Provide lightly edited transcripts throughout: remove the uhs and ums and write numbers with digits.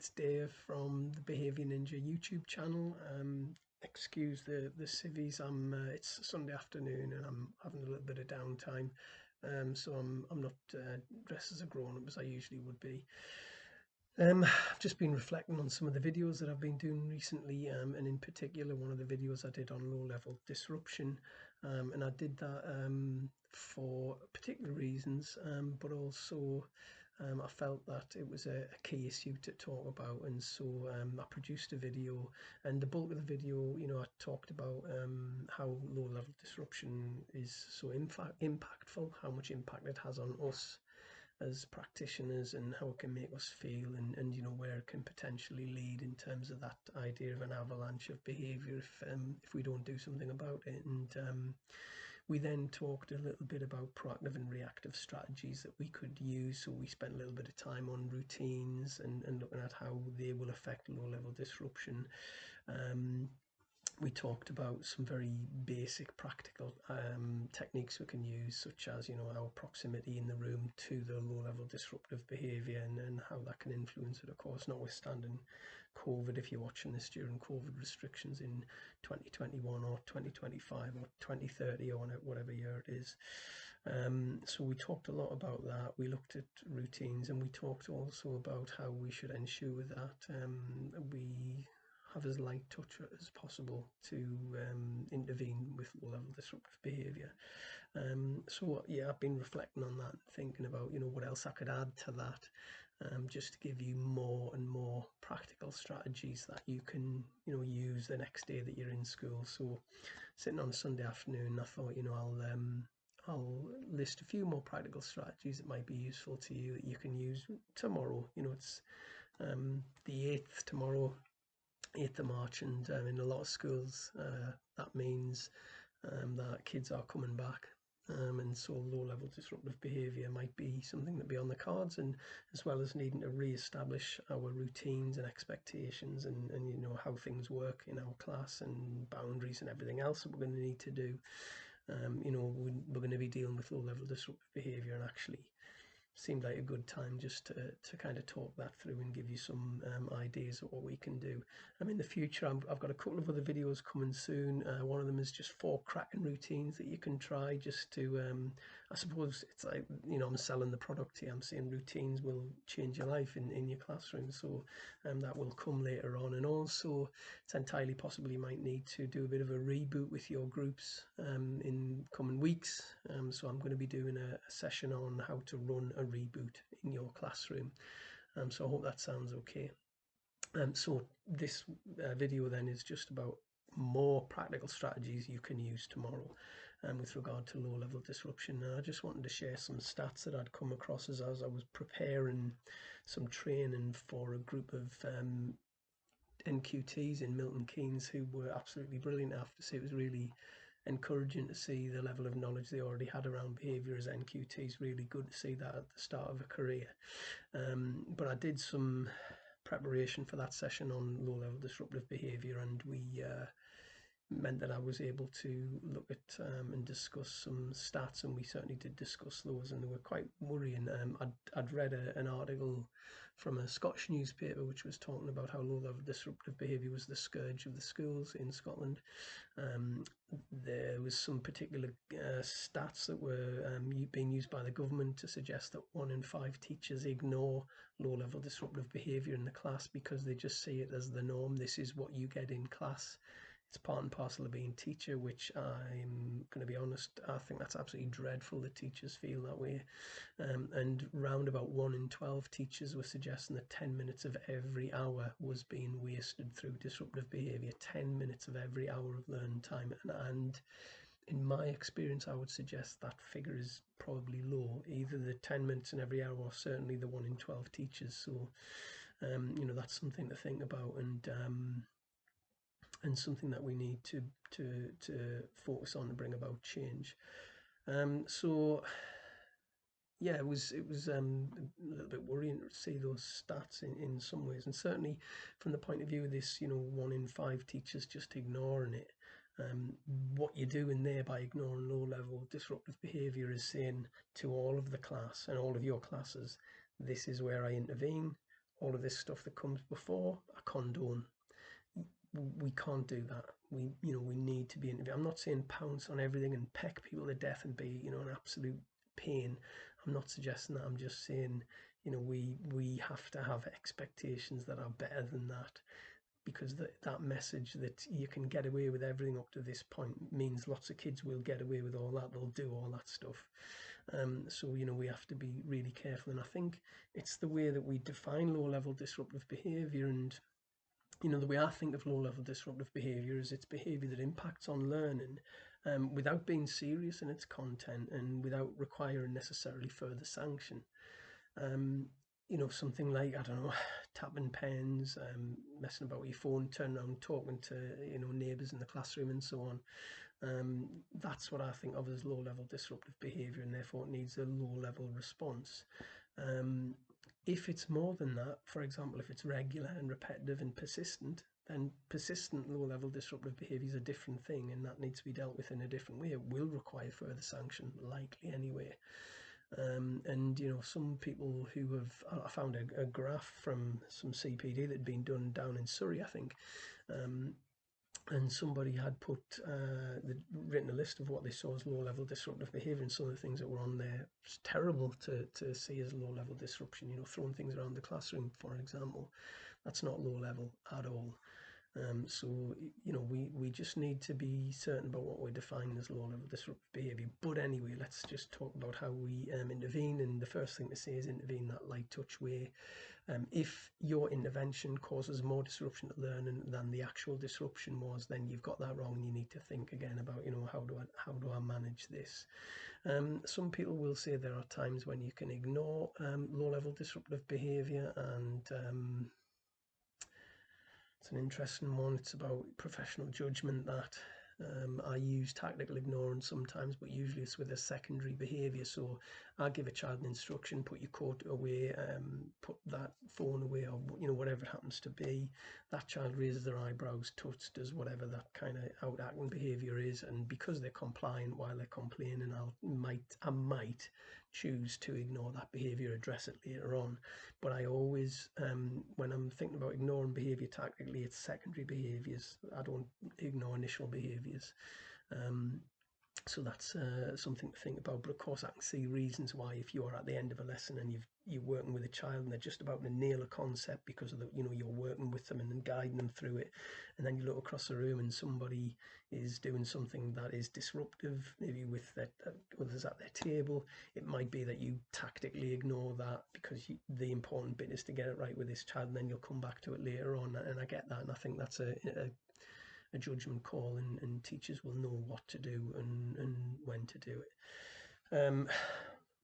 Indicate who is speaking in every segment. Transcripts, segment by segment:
Speaker 1: it's Dave from the Behaviour Ninja YouTube channel. Excuse the civvies. It's Sunday afternoon and I'm having a little bit of downtime. So I'm not dressed as a grown-up as I usually would be. I've just been reflecting on some of the videos that I've been doing recently, and in particular one of the videos I did on low-level disruption, and I did that for particular reasons, but also I felt that it was a key issue to talk about, and so I produced a video, and the bulk of the video, I talked about how low-level disruption is so impactful, how much impact it has on us as practitioners and how it can make us feel, and where it can potentially lead in terms of that idea of an avalanche of behaviour if we don't do something about it. And we then talked a little bit about proactive and reactive strategies that we could use. So we spent a little bit of time on routines and looking at how they will affect low-level disruption. We talked about some very basic practical techniques we can use, such as our proximity in the room to the low-level disruptive behaviour, and how that can influence it, of course, notwithstanding COVID. If you're watching this during COVID restrictions in 2021 or 2025 or 2030 or whatever year it is. So we talked a lot about that. We looked at routines, and we talked also about how we should ensure that we have as light touch as possible to intervene with low-level disruptive behaviour. So yeah, I've been reflecting on that, thinking about what else I could add to that, just to give you more and more practical strategies that you can use the next day that you're in school. So sitting on Sunday afternoon, I thought I'll list a few more practical strategies that might be useful to you that you can use tomorrow. It's the 8th tomorrow, 8th of March, and in a lot of schools that means that kids are coming back, and so low-level disruptive behaviour might be something that be on the cards, and as well as needing to re-establish our routines and expectations, and how things work in our class, and boundaries and everything else that we're going to need to do. We're going to be dealing with low-level disruptive behaviour, and actually seemed like a good time just to kind of talk that through and give you some ideas of what we can do. In the future, I've got a couple of other videos coming soon. One of them is just 4 cracking routines that you can try just to, I suppose it's like, I'm selling the product here. I'm saying routines will change your life in your classroom. So that will come later on. And also, it's entirely possible you might need to do a bit of a reboot with your groups in coming weeks. So I'm going to be doing a session on how to run a reboot in your classroom. So I hope that sounds okay. So this video then is just about more practical strategies you can use tomorrow with regard to low-level disruption. And I just wanted to share some stats that I'd come across as I was preparing some training for a group of NQTs in Milton Keynes who were absolutely brilliant. I have to say, it was really encouraging to see the level of knowledge they already had around behaviour as NQTs. Really good to see that at the start of a career. But I did some preparation for that session on low-level disruptive behaviour, and we meant that I was able to look at and discuss some stats, and we certainly did discuss those, and they were quite worrying. I'd read an article from a Scottish newspaper which was talking about how low-level disruptive behaviour was the scourge of the schools in Scotland. There was some particular stats that were being used by the government to suggest that 1 in 5 teachers ignore low-level disruptive behaviour in the class because they just see it as the norm. This is what you get in class. It's part and parcel of being teacher, which I'm going to be honest, I think that's absolutely dreadful that teachers feel that way. And round about 1 in 12 teachers were suggesting that 10 minutes of every hour was being wasted through disruptive behaviour. 10 minutes of every hour of learning time. And in my experience, I would suggest that figure is probably low, either the 10 minutes in every hour or certainly the 1 in 12 teachers. So, that's something to think about, and something that we need to focus on and bring about change. So yeah, it was a little bit worrying to see those stats in some ways, and certainly from the point of view of this 1 in 5 teachers just ignoring it. What you're doing there by ignoring low-level disruptive behaviour is saying to all of the class and all of your classes, this is where I intervene. all of this stuff that comes before, I condone. We can't do that. We need to be interviewed. I'm not saying pounce on everything and peck people to death and be, an absolute pain. I'm not suggesting that. I'm just saying, we have to have expectations that are better than that, because that message that you can get away with everything up to this point means lots of kids will get away with all that. They'll do all that stuff. So we have to be really careful. And I think it's the way that we define low-level disruptive behaviour. And the way I think of low-level disruptive behaviour is it's behaviour that impacts on learning, without being serious in its content and without requiring necessarily further sanction. Um, something like, I don't know, tapping pens, messing about with your phone, turning around talking to, neighbours in the classroom and so on. That's what I think of as low-level disruptive behaviour, and therefore it needs a low-level response. Um, if it's more than that, for example, if it's regular and repetitive and persistent, then persistent low-level disruptive behaviour is a different thing, and that needs to be dealt with in a different way. It will require further sanction, likely anyway. And some people who I found a graph from some CPD that had been done down in Surrey, I think, and somebody had written a list of what they saw as low-level disruptive behaviour, and some of the things that were on there. It's terrible to see as low-level disruption. Throwing things around the classroom, for example, that's not low-level at all. So we just need to be certain about what we're defining as low-level disruptive behaviour. But anyway, let's just talk about how we intervene. And the first thing to say is intervene that light touch way. If your intervention causes more disruption to learning than the actual disruption was, then you've got that wrong, and you need to think again about, how do I manage this? Some people will say there are times when you can ignore low-level disruptive behaviour, and it's an interesting one. It's about professional judgment that I use tactical ignorance sometimes, but usually it's with a secondary behaviour. So I give a child an instruction: put your coat away, put that phone away, or whatever it happens to be. That child raises their eyebrows, tuts, does whatever that kind of out-acting behaviour is, and because they're compliant while they're complaining, I might choose to ignore that behaviour, address it later on. But I always, when I'm thinking about ignoring behaviour tactically, it's secondary behaviours. I don't ignore initial behaviours. So that's something to think about. But of course, I can see reasons why, if you are at the end of a lesson and you're working with a child and they're just about to nail a concept because of you're working with them and then guiding them through it, and then you look across the room and somebody is doing something that is disruptive, maybe with others at their table. It might be that you tactically ignore that because the important bit is to get it right with this child, and then you'll come back to it later on. And I get that, and I think that's a judgment call, and teachers will know what to do and when to do it.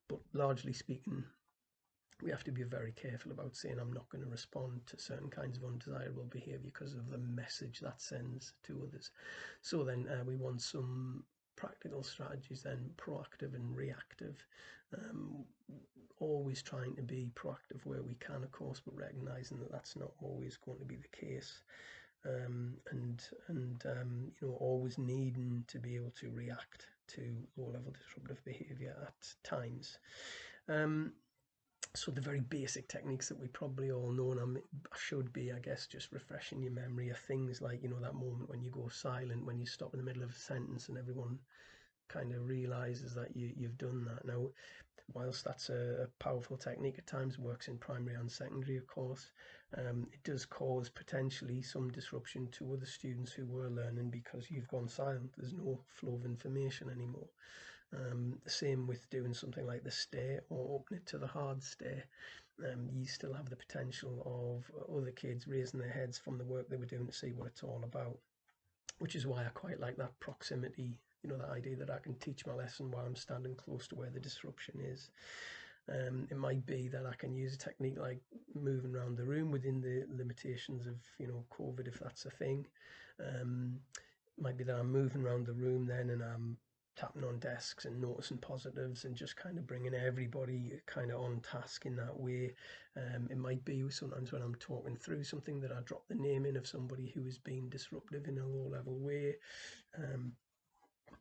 Speaker 1: But largely speaking, we have to be very careful about saying I'm not going to respond to certain kinds of undesirable behaviour because of the message that sends to others. So then we want some practical strategies then, proactive and reactive. Always trying to be proactive where we can, of course, but recognising that that's not always going to be the case. Always needing to be able to react to low-level disruptive behaviour at times. So the very basic techniques that we probably all know, and I should be, I guess, just refreshing your memory, are things like, that moment when you go silent, when you stop in the middle of a sentence and everyone kind of realises that you've done that. Now, whilst that's a powerful technique at times, works in primary and secondary, of course, it does cause potentially some disruption to other students who were learning because you've gone silent. There's no flow of information anymore. The same with doing something like the stare or open it to the hard stare. You still have the potential of other kids raising their heads from the work they were doing to see what it's all about, which is why I quite like that proximity, that idea that I can teach my lesson while I'm standing close to where the disruption is. It might be that I can use a technique like moving around the room within the limitations of, COVID, if that's a thing. It might be that I'm moving around the room then and I'm tapping on desks and noticing positives and just kind of bringing everybody kind of on task in that way. It might be sometimes when I'm talking through something that I drop the name in of somebody who is being disruptive in a low-level way.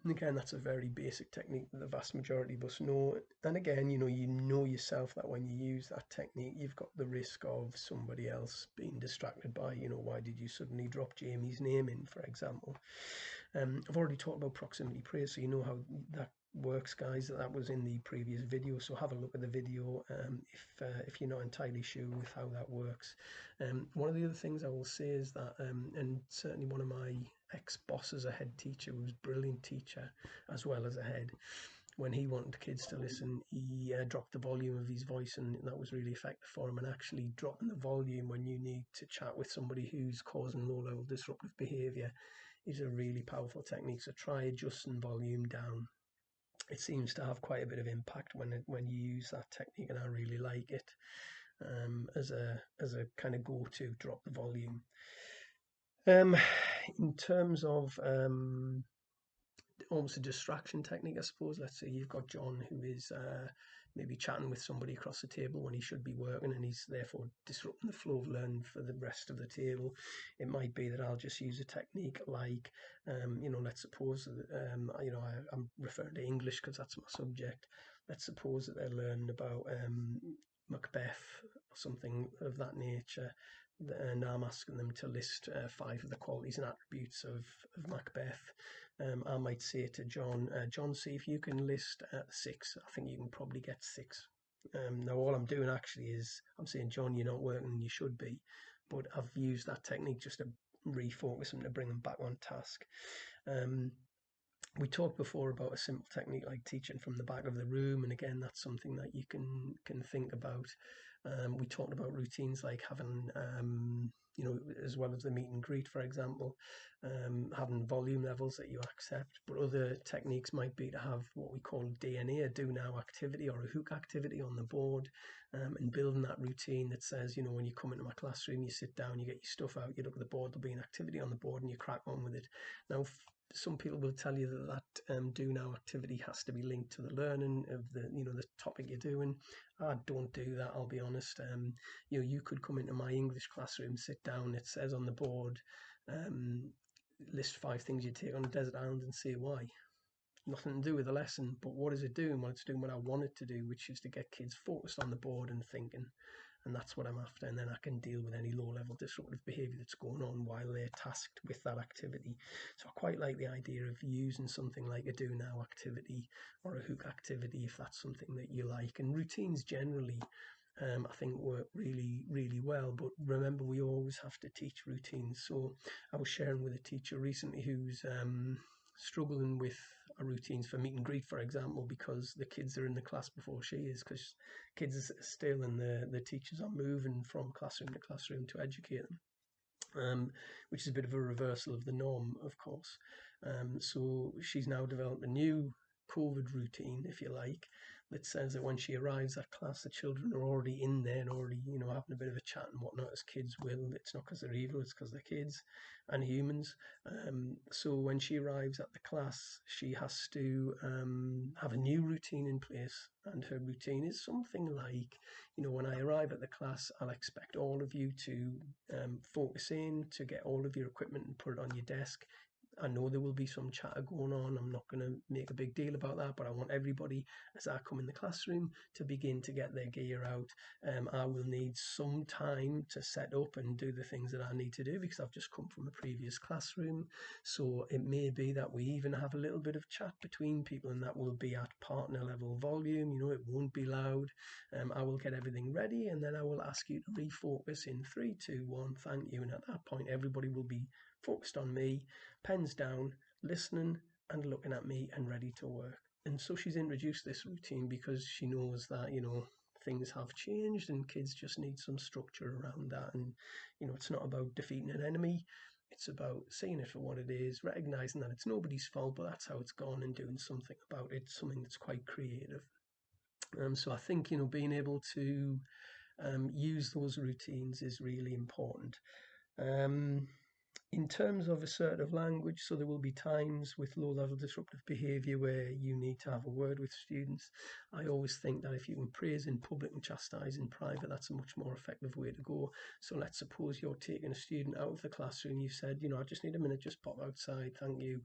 Speaker 1: Again, that's a very basic technique that the vast majority of us know. And again, you know yourself that when you use that technique, you've got the risk of somebody else being distracted by, why did you suddenly drop Jamie's name in, for example. I've already talked about proximity praise, so you know how that works, guys. That was in the previous video, so have a look at the video if you're not entirely sure with how that works. One of the other things I will say is that, and certainly one of my ex-bosses, a head teacher, who was a brilliant teacher as well as a head, when he wanted kids to listen, he dropped the volume of his voice, and that was really effective for him. And actually dropping the volume when you need to chat with somebody who's causing low-level disruptive behaviour is a really powerful technique. So try adjusting volume down. It seems to have quite a bit of impact when you use that technique, and I really like it as a kind of go-to. Drop the volume. In terms of almost a distraction technique, I suppose. Let's say you've got John who is maybe chatting with somebody across the table when he should be working, and he's therefore disrupting the flow of learning for the rest of the table. It might be that I'll just use a technique like, let's suppose that, I'm referring to English because that's my subject. Let's suppose that they're learning about Macbeth or something of that nature, and I'm asking them to list 5 of the qualities and attributes of Macbeth. I might say to John, John, see if you can list 6. I think you can probably get 6. Now, all I'm doing actually is I'm saying, John, you're not working and you should be, but I've used that technique just to refocus them, to bring them back on task. We talked before about a simple technique like teaching from the back of the room, and again, that's something that you can think about. We talked about routines like having, as well as the meet and greet, for example, having volume levels that you accept. But other techniques might be to have what we call DNA, a do now activity or a hook activity on the board, and building that routine that says, when you come into my classroom, you sit down, you get your stuff out, you look at the board, there'll be an activity on the board, and you crack on with it. Now, some people will tell you that do now activity has to be linked to the learning of the topic you're doing. I don't do that, I'll be honest. You could come into my English classroom, sit down, it says on the board, list 5 things you take on a desert island and say why. Nothing to do with the lesson, but what is it doing? Well, it's doing what I want it to do, which is to get kids focused on the board and thinking. And that's what I'm after. And then I can deal with any low-level disruptive behaviour that's going on while they're tasked with that activity. So I quite like the idea of using something like a do now activity or a hook activity if that's something that you like. And routines generally, I think, work really, really well. But remember, we always have to teach routines. So I was sharing with a teacher recently who's struggling with routines for meet and greet, for example, because the kids are in the class before she is, because kids are still and the teachers are moving from classroom to classroom to educate them, which is a bit of a reversal of the norm, of course. So she's now developed a new COVID routine, if you like, that says that when she arrives at class, the children are already in there and already, having a bit of a chat and whatnot, as kids will. It's not because they're evil, it's because they're kids and humans. So when she arrives at the class, she has to have a new routine in place. And her routine is something like, when I arrive at the class, I'll expect all of you to focus in, to get all of your equipment and put it on your desk. I know there will be some chatter going on. I'm not going to make a big deal about that, but I want everybody, as I come in the classroom, to begin to get their gear out. I will need some time to set up and do the things that I need to do because I've just come from a previous classroom. So it may be that we even have a little bit of chat between people, and that will be at partner level volume. It won't be loud. I will get everything ready, and then I will ask you to refocus in 3, 2, 1. Thank you. And at that point, everybody will be focused on me, pens down, listening and looking at me and ready to work. And so she's introduced this routine because she knows that, things have changed and kids just need some structure around that. And, it's not about defeating an enemy. It's about seeing it for what it is, recognizing that it's nobody's fault, but that's how it's gone, and doing something about it, something that's quite creative. So I think, being able to use those routines is really important. In terms of assertive language, so there will be times with low-level disruptive behaviour where you need to have a word with students. I always think that if you can praise in public and chastise in private, that's a much more effective way to go. So let's suppose you're taking a student out of the classroom. You've said, I just need a minute, just pop outside, thank you.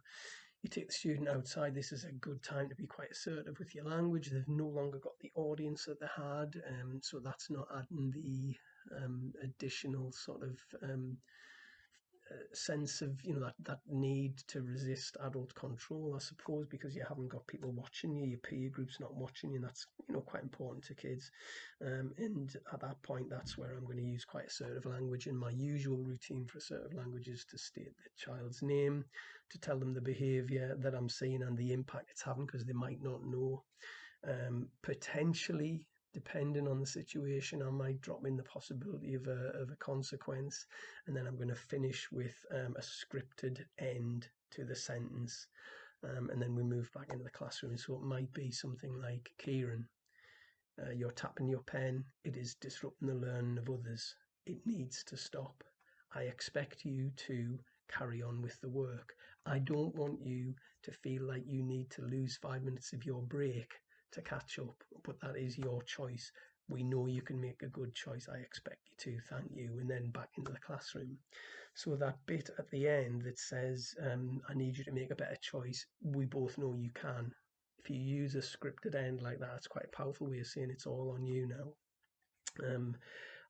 Speaker 1: You take the student outside. This is a good time to be quite assertive with your language. They've no longer got the audience that they had, so that's not adding the additional sort of sense of, that need to resist adult control, I suppose, because you haven't got people watching you, your peer group's not watching you, and that's quite important to kids. And at that point, that's where I'm going to use quite assertive language. And my usual routine for assertive language is to state the child's name, to tell them the behaviour that I'm seeing and the impact it's having, because they might not know. Potentially, depending on the situation, I might drop in the possibility of a consequence, and then I'm going to finish with a scripted end to the sentence, and then we move back into the classroom. So it might be something like, Kieran, you're tapping your pen. It is disrupting the learning of others. It needs to stop. I expect you to carry on with the work. I don't want you to feel like you need to lose 5 minutes of your break to catch up, but that is your choice. We know you can make a good choice. I expect you to. Thank you. And then back into the classroom. So that bit at the end that says, I need you to make a better choice, we both know you can. If you use a scripted end like that, it's quite a powerful way of saying it's all on you now.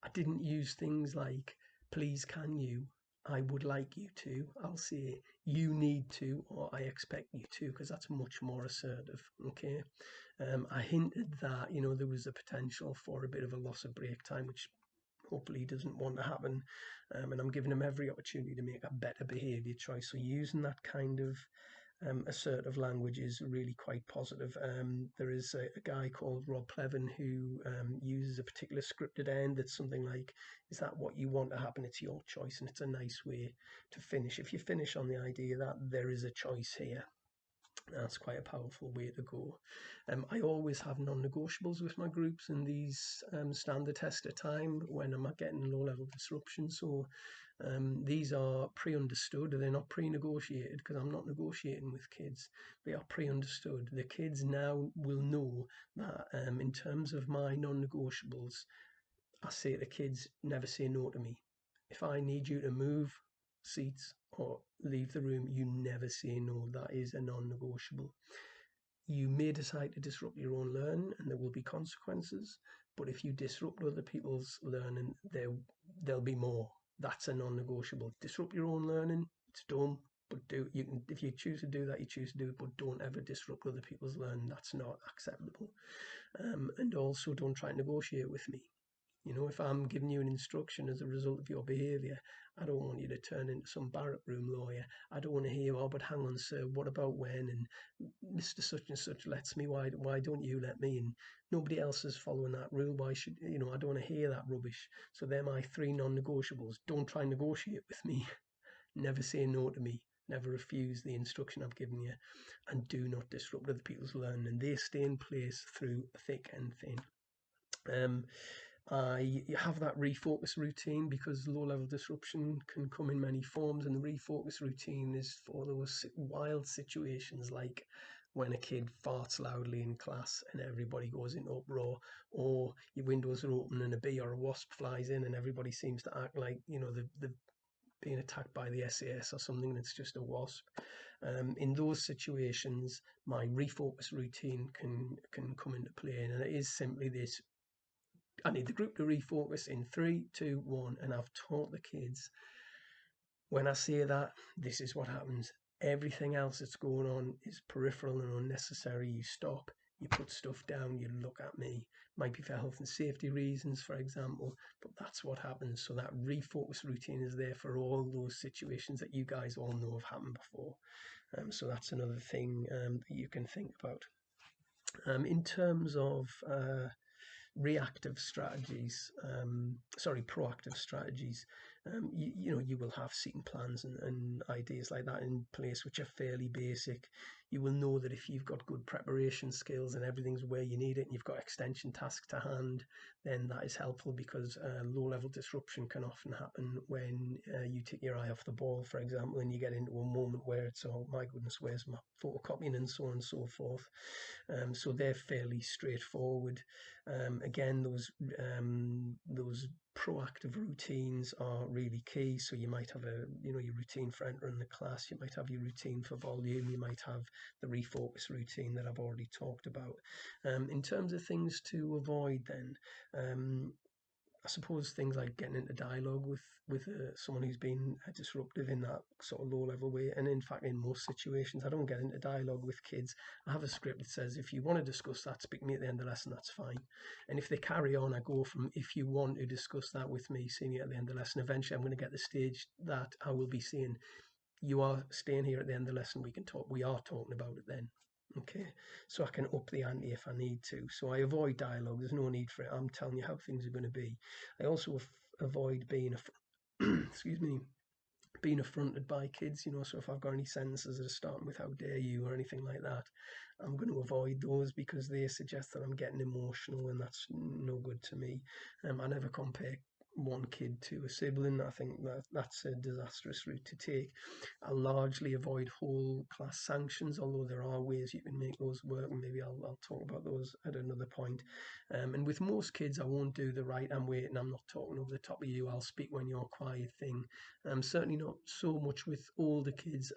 Speaker 1: I didn't use things like, please can you, I would like you to. I'll say, you need to, or I expect you to, because that's much more assertive. Okay. I hinted that, there was a potential for a bit of a loss of break time, which hopefully he doesn't want to happen. And I'm giving him every opportunity to make a better behaviour choice. So using that kind of assertive language is really quite positive. There is a guy called Rob Plevin who uses a particular scripted end that's something like, is that what you want to happen? It's your choice. And it's a nice way to finish. If you finish on the idea that there is a choice here, that's quite a powerful way to go. I always have non-negotiables with my groups, and these stand the test of time when I'm getting low-level disruption. So these are pre-understood. They're not pre-negotiated, because I'm not negotiating with kids. They are pre-understood. The kids now will know that in terms of my non-negotiables, I say to kids, never say no to me. If I need you to move seats or leave the room, you never say no. That is a non-negotiable. You may decide to disrupt your own learning, and there will be consequences, but if you disrupt other people's learning, there'll be more. That's a non-negotiable. Disrupt your own learning, it's dumb, but if you choose to do that, you choose to do it, but don't ever disrupt other people's learning. That's not acceptable. And also, don't try and negotiate with me. If I'm giving you an instruction as a result of your behaviour, I don't want you to turn into some barrack room lawyer. I don't want to hear, oh, but hang on, sir, what about when? And Mr. Such and Such lets me, why don't you let me? And nobody else is following that rule. Why should, I don't want to hear that rubbish. So they're my 3 non-negotiables. Don't try and negotiate with me. Never say no to me. Never refuse the instruction I've given you. And do not disrupt other people's learning. And they stay in place through thick and thin. I have that refocus routine, because low-level disruption can come in many forms, and the refocus routine is for those wild situations like when a kid farts loudly in class and everybody goes into uproar, or your windows are open and a bee or a wasp flies in and everybody seems to act like they've been attacked by the SAS or something, and it's just a wasp. In those situations, my refocus routine can come into play, and it is simply this: I need the group to refocus in 3, 2, 1, and I've taught the kids, when I say that, this is what happens. Everything else that's going on is peripheral and unnecessary. You stop, you put stuff down, you look at me. Might be for health and safety reasons, for example, but that's what happens. So that refocus routine is there for all those situations that you guys all know have happened before. So that's another thing that you can think about. In terms of proactive strategies, you will have seating plans and ideas like that in place, which are fairly basic. You will know that if you've got good preparation skills and everything's where you need it, and you've got extension tasks to hand, then that is helpful, because low-level disruption can often happen when you take your eye off the ball, for example, and you get into a moment where it's, oh my goodness, where's my photocopying, and so on and so forth. So they're fairly straightforward. Again, those proactive routines are really key. So you might have your routine for entering the class, you might have your routine for volume, you might have the refocus routine that I've already talked about. In terms of things to avoid then, I suppose things like getting into dialogue with someone who's been disruptive in that sort of low level way. And in fact, in most situations, I don't get into dialogue with kids. I have a script that says, if you want to discuss that, speak to me at the end of the lesson, that's fine. And if they carry on, I go from, if you want to discuss that with me, see me at the end of the lesson. Eventually, I'm going to get the stage that I will be saying, you are staying here at the end of the lesson, we can talk. We are talking about it then. Okay, so I can up the ante if I need to. So I avoid dialogue. There's no need for it. I'm telling you how things are going to be. I also avoid being excuse me, being affronted by kids. So if I've got any sentences that are starting with "how dare you" or anything like that, I'm going to avoid those because they suggest that I'm getting emotional, and that's no good to me. I never compare one kid to a sibling. I think that's a disastrous route to take. I largely avoid whole class sanctions, although there are ways you can make those work, and maybe I'll talk about those at another point. And with most kids, I won't do the right, I'm waiting, I'm not talking over the top of you, I'll speak when you're quiet thing. Certainly not so much with older kids.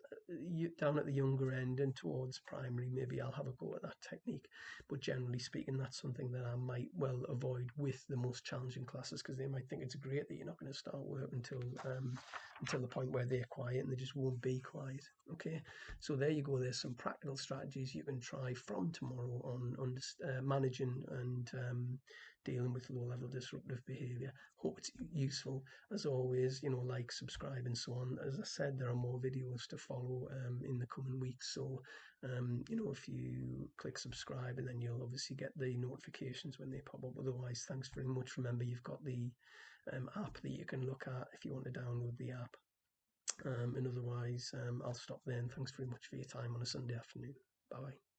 Speaker 1: Down at the younger end and towards primary, maybe I'll have a go at that technique. But generally speaking, that's something that I might well avoid with the most challenging classes, because they might think it's great that you're not going to start work until the point where they're quiet, and they just won't be quiet. Okay, so there you go. There's some practical strategies you can try from tomorrow on managing and dealing with low-level disruptive behaviour. Hope it's useful. As always, like, subscribe, and so on. As I said, there are more videos to follow in the coming weeks. So, if you click subscribe, and then you'll obviously get the notifications when they pop up. Otherwise, thanks very much. Remember, you've got the app that you can look at if you want to download the app. And otherwise, I'll stop then. Thanks very much for your time on a Sunday afternoon. Bye bye.